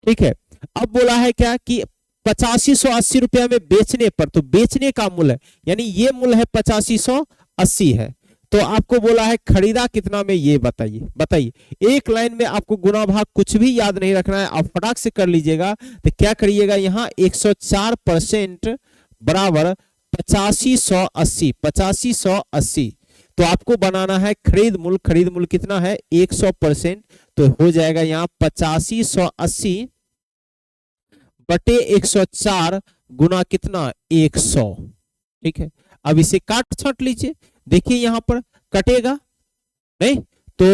ठीक है, अब बोला है क्या कि 85,180 रुपया में बेचने पर, तो बेचने का मूल्य है, यानी ये मूल्य है 85,180 है, तो आपको बोला है खरीदा कितना में, ये बताइए। एक लाइन में आपको गुना भाग कुछ भी याद नहीं रखना है, आप फटाक से कर लीजिएगा। तो क्या करिएगा, यहाँ 104% बराबर 85,180, 85,180, तो आपको बनाना है खरीद मूल्य, खरीद मूल्य कितना है 100%, तो हो जाएगा यहाँ 85,180 बटे 104 गुना कितना 100। ठीक है, अब इसे काट छाट लीजिए, देखिए यहां पर कटेगा नहीं, तो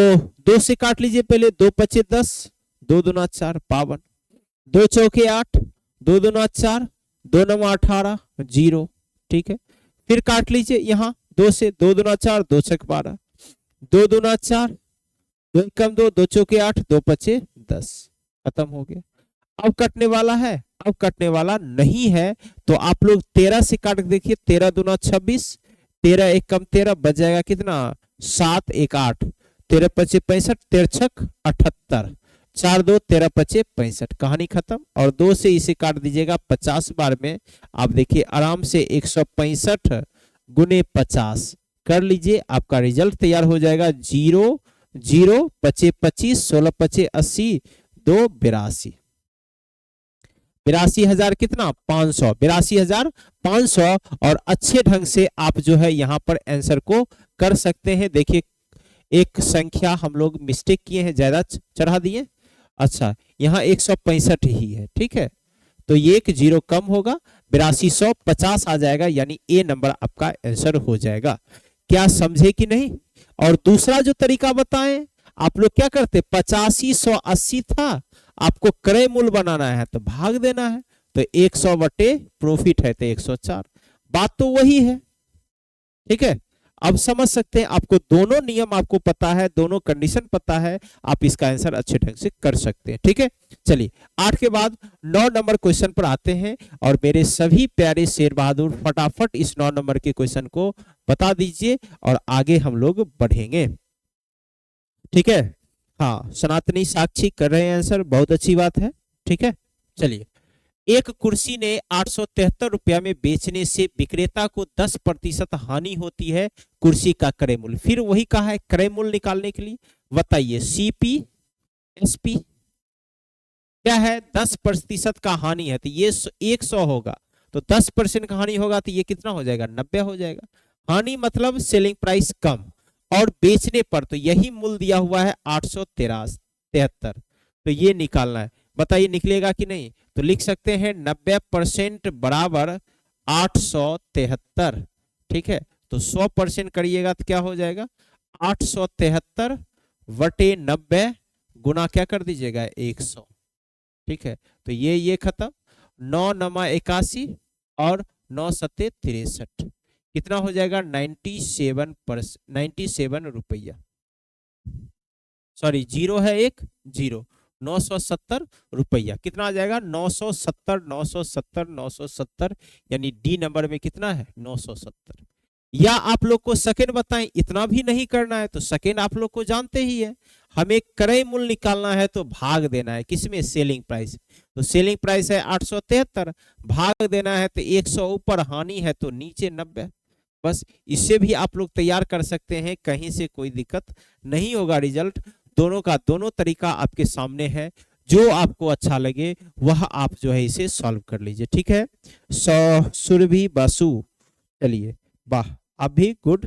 2 से काट लीजिए पहले, 2 पचे 10, 2 दूना 4 52, 2 चौके 8, 2 दूना 4, 2 नवा 18 0। ठीक है, फिर काट लीजिए यहाँ 2 से, 2 दूना 4, 2 छक 12, 2 दूना 4, 2 कम 2, 2 चौके 8, 2 पचे 10, खत्म हो गया। अब कटने वाला है, अब कटने वाला नहीं है, तो आप लोग 13 से काट देखिए, 13 दूना 26, 13 एक कम 13, बच जाएगा कितना 7 1 8, 13 पचे 65, 13 छक 78, 4 2 13 पचे 65, कहानी खत्म। और 2 से इसे काट दीजिएगा 50 बार में, आप देखिए आराम से 165 गुने 50 कर लीजिए, आपका रिजल्ट तैयार हो जाएगा 0 0 पचे 25, 16 पचे 80, 2 82, 82,000 कितना 500, 82,500। और अच्छे ढंग से आप जो है यहाँ पर आंसर को कर सकते हैं। देखिए एक संख्या हम लोग मिस्टेक किए हैं, ज्यादा चढ़ा दिए, अच्छा यहाँ 165 ही है। ठीक है, तो ये एक 0 कम होगा, 8250 आ जाएगा, यानी ए नंबर आपका आंसर हो जाएगा। क्या समझे कि नहीं। और दूसरा जो तरीका बताएं, आप लोग क्या करते, 85,180 था, आपको क्रय मूल्य बनाना है तो भाग देना है, तो 100 बटे प्रॉफिट है तो 104, बात तो वही है। ठीक है, अब समझ सकते हैं, आपको दोनों नियम आपको पता है, दोनों कंडीशन पता है, आप इसका आंसर अच्छे ढंग से कर सकते हैं। ठीक है, चलिए 8 के बाद 9 नंबर क्वेश्चन पर आते हैं, और मेरे सभी प्यारे शेर बहादुर फटाफट इस 9 नंबर के क्वेश्चन को बता दीजिए और आगे हम लोग बढ़ेंगे। ठीक है, हाँ सनातनी साक्षी कर रहे हैं आंसर, बहुत अच्छी बात है। ठीक है, चलिए, एक कुर्सी ने 873 रुपया में बेचने से विक्रेता को 10% हानि होती है, कुर्सी का क्रय मूल्य। फिर वही कहा है क्रय मूल्य निकालने के लिए, बताइए सीपी एसपी क्या है, 10% का हानि है, तो ये 100 होगा, तो 10% का हानि होगा तो ये कितना हो जाएगा, 90 हो जाएगा। हानि मतलब सेलिंग प्राइस कम, और बेचने पर तो यही मूल्य दिया हुआ है 873, तो ये निकालना है। बताइए निकलेगा कि नहीं, तो लिख सकते हैं 90% बराबर 873। ठीक है, तो 100% करिएगा तो क्या हो जाएगा, 873 बटे 90 गुना क्या कर दीजिएगा 100। ठीक है, तो ये खत्म, 9 नमा 81 और 9 सत्ते 63, कितना हो जाएगा 97 रुपया, सॉरी जीरो है एक जीरो, 970 रुपया, कितना आ जाएगा 970 970 970, यानी डी नंबर में कितना है 970। या आप लोग को सेकंड बताएं, इतना भी नहीं करना है तो सेकंड आप लोग को जानते ही है, हमें क्रय मूल्य निकालना है तो भाग देना है किसमें, सेलिंग प्राइस, तो सेलिंग प्राइस है 873, भाग देना है तो 100 ऊपर, हानि है तो नीचे 90, बस इससे भी आप लोग तैयार कर सकते हैं, कहीं से कोई दिक्कत नहीं होगा। रिजल्ट दोनों का दोनों तरीका आपके सामने है, जो आपको अच्छा लगे वह आप जो है इसे सॉल्व कर लीजिए। ठीक है, सुरभि बासु, चलिए वाह, आप भी गुड,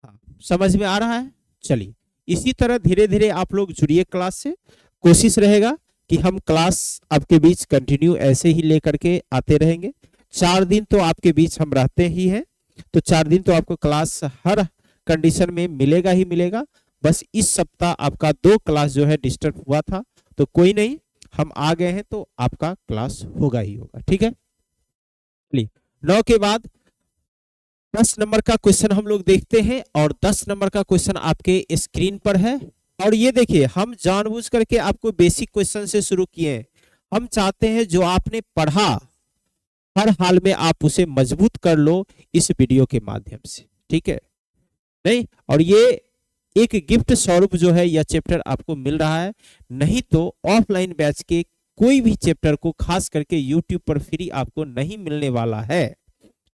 हाँ समझ में आ रहा है। चलिए इसी तरह धीरे धीरे आप लोग जुड़िए क्लास से, कोशिश रहेगा कि हम क्लास आपके बीच कंटिन्यू ऐसे ही लेकर के आते रहेंगे। 4 दिन तो आपके बीच हम रहते ही हैं, तो 4 दिन तो आपको क्लास हर कंडीशन में मिलेगा ही मिलेगा। बस इस सप्ताह आपका 2 क्लास जो है डिस्टर्ब हुआ था, तो कोई नहीं, हम आ गए हैं तो आपका क्लास होगा ही होगा। ठीक है, 9 के बाद 10 नंबर का क्वेश्चन हम लोग देखते हैं, और 10 नंबर का क्वेश्चन आपके स्क्रीन पर है। और ये देखिए, हम जानबूझ करके आपको बेसिक क्वेश्चन से शुरू किए हैं, हम चाहते हैं जो आपने पढ़ा हर हाल में आप उसे मजबूत कर लो इस वीडियो के माध्यम से। ठीक है, नहीं, और ये एक गिफ्ट स्वरूप जो है यह चैप्टर आपको मिल रहा है, नहीं तो ऑफलाइन बैच के कोई भी चैप्टर को खास करके यूट्यूब पर फ्री आपको नहीं मिलने वाला है।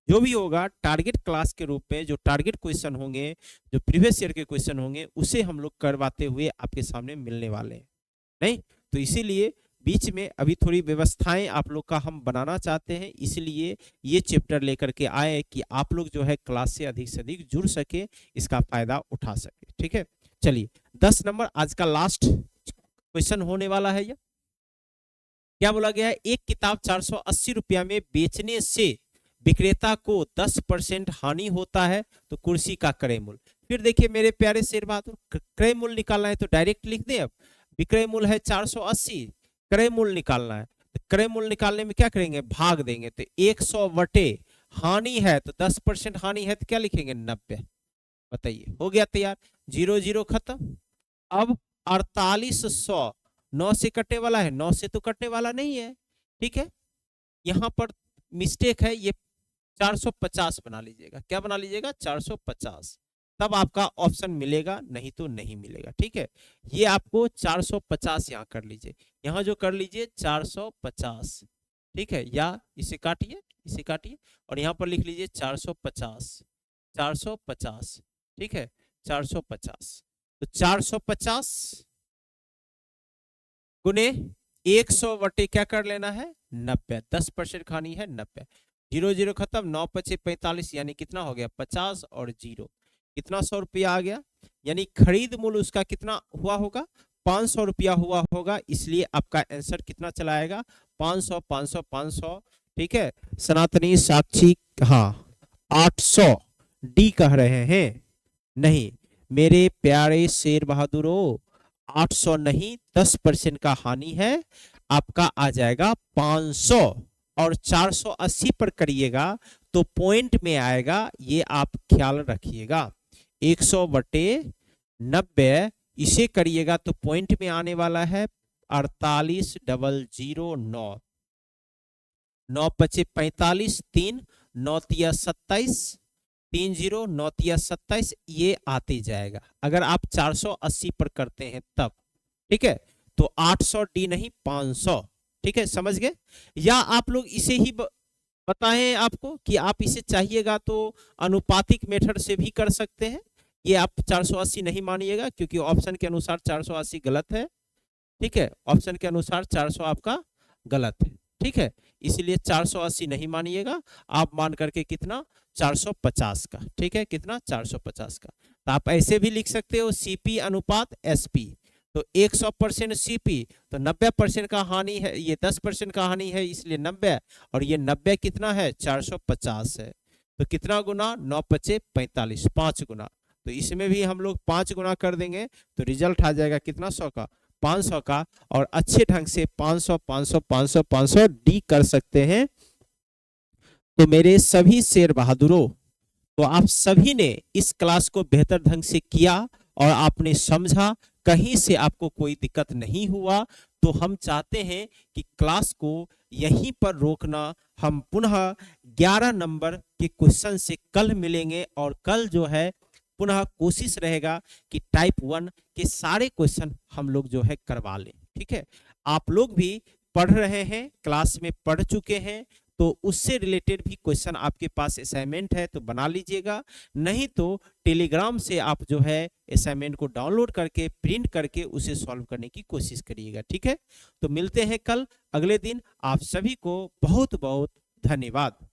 जो भी होगा टारगेट क्लास के रूप में, जो टारगेट क्वेश्चन होंगे, जो प्रीवियस ईयर के क्वेश्चन होंगे, उसे हम लोग करवाते हुए आपके सामने मिलने वाले हैं। नहीं तो इसीलिए बीच में अभी थोड़ी व्यवस्थाएं आप लोग का हम बनाना चाहते हैं, इसलिए ये चैप्टर लेकर के आए कि आप लोग जो है क्लास से अधिक जुड़ सके, इसका फायदा उठा सके। ठीक है, चलिए 10 नंबर आज का लास्ट क्वेश्चन होने वाला है। यह क्या बोला गया है, एक किताब 480 रुपया में बेचने से विक्रेता को 10% हानि होता है, तो कुर्सी का क्रय मूल्य। फिर देखिए मेरे प्यारे शेर बहादुर, क्रय मूल्य निकालना है तो डायरेक्ट लिख दें। अब विक्रय मूल्य है 480, क्रय मूल्य निकालना है, तो क्रय मूल्य निकालने में क्या करेंगे, भाग देंगे, तो 100 बटे हानि है तो 10% हानि है तो क्या लिखेंगे 90। बताइए, हो गया तैयार, 0 0 खत्म। अब 4800 9 से कटने वाला है, 9 से तो कटने वाला नहीं है। ठीक है, यहां पर मिस्टेक है, ये 450 बना लीजिएगा। क्या बना लीजिएगा, 450, तब आपका ऑप्शन मिलेगा, नहीं तो नहीं मिलेगा। ठीक है, ये आपको 450 यहाँ कर लीजिए, यहाँ जो कर लीजिए 450। ठीक है, या इसे काटिए और यहाँ पर लिख लीजिए 450 450। ठीक है, 450, तो 450 गुने 100 बटे क्या कर लेना है 90, 10% खानी है 90, 0 0 खत्म, 9 पचे 45, यानी कितना हो गया 50 और 0 कितना 100 रुपया आ गया, यानी खरीद मूल्य उसका कितना हुआ होगा 500 रुपया हुआ होगा, इसलिए आपका आंसर कितना चला आएगा 500 500 500। ठीक है, सनातनी साक्षी हाँ 800 डी कह रहे हैं, नहीं मेरे प्यारे शेर बहादुरों 800 नहीं, 10% का हानि है, आपका आ जाएगा 500, और 480 पर करिएगा तो तो पॉइंट में आएगा, ये आप ख्याल रखिएगा। 100/90 इसे करिएगा तो पॉइंट में आने वाला है 48,009। 9 × 45, 3 9 × 27, 30 9 × 27, ये आते जाएगा। अगर आप 480 पर करते हैं तब, ठीक है, तो 800 नहीं 500, ठीक है, समझ गए। या आप लोग इसे ही बताएं आपको कि आप इसे चाहिएगा तो अनुपातिक मेथड से भी कर सकते हैं। ये आप 480 नहीं मानिएगा क्योंकि ऑप्शन के अनुसार 480 गलत है, ठीक है, ऑप्शन के अनुसार 400 आपका गलत है, ठीक है, इसलिए 480 नहीं मानिएगा, आप मान करके कितना 450 का, ठीक है, कितना 450 का। तो आप ऐसे भी लिख सकते हो सीपी अनुपात एसपी, तो 100% सीपी तो 90% का हानि है, ये 10% का हानि है, इसलिए 90, और ये 90 कितना है 450 है, तो कितना गुना 9 × 45, 5 गुना, तो इसमें भी हम लोग 5 गुना कर देंगे तो रिजल्ट आ जाएगा कितना 100 का 500 का, और अच्छे ढंग से 500 500 500 500 डी कर सकते हैं। तो मेरे सभी शेर बहादुरों, तो आप सभी ने इस क्लास को बेहतर ढंग से किया और आपने समझा, कहीं से आपको कोई दिक्कत नहीं हुआ। तो हम चाहते हैं कि क्लास को यहीं पर रोकना, हम पुनः 11 नंबर के क्वेश्चन से कल मिलेंगे, और कल जो है पुनः कोशिश रहेगा कि टाइप 1 के सारे क्वेश्चन हम लोग जो है करवा लें, ठीक है। आप लोग भी पढ़ रहे हैं, क्लास में पढ़ चुके हैं, तो उससे रिलेटेड भी क्वेश्चन आपके पास असाइनमेंट है तो बना लीजिएगा, नहीं तो टेलीग्राम से आप जो है असाइनमेंट को डाउनलोड करके प्रिंट करके उसे सॉल्व करने की कोशिश करिएगा, ठीक है। तो मिलते हैं कल अगले दिन, आप सभी को बहुत बहुत धन्यवाद।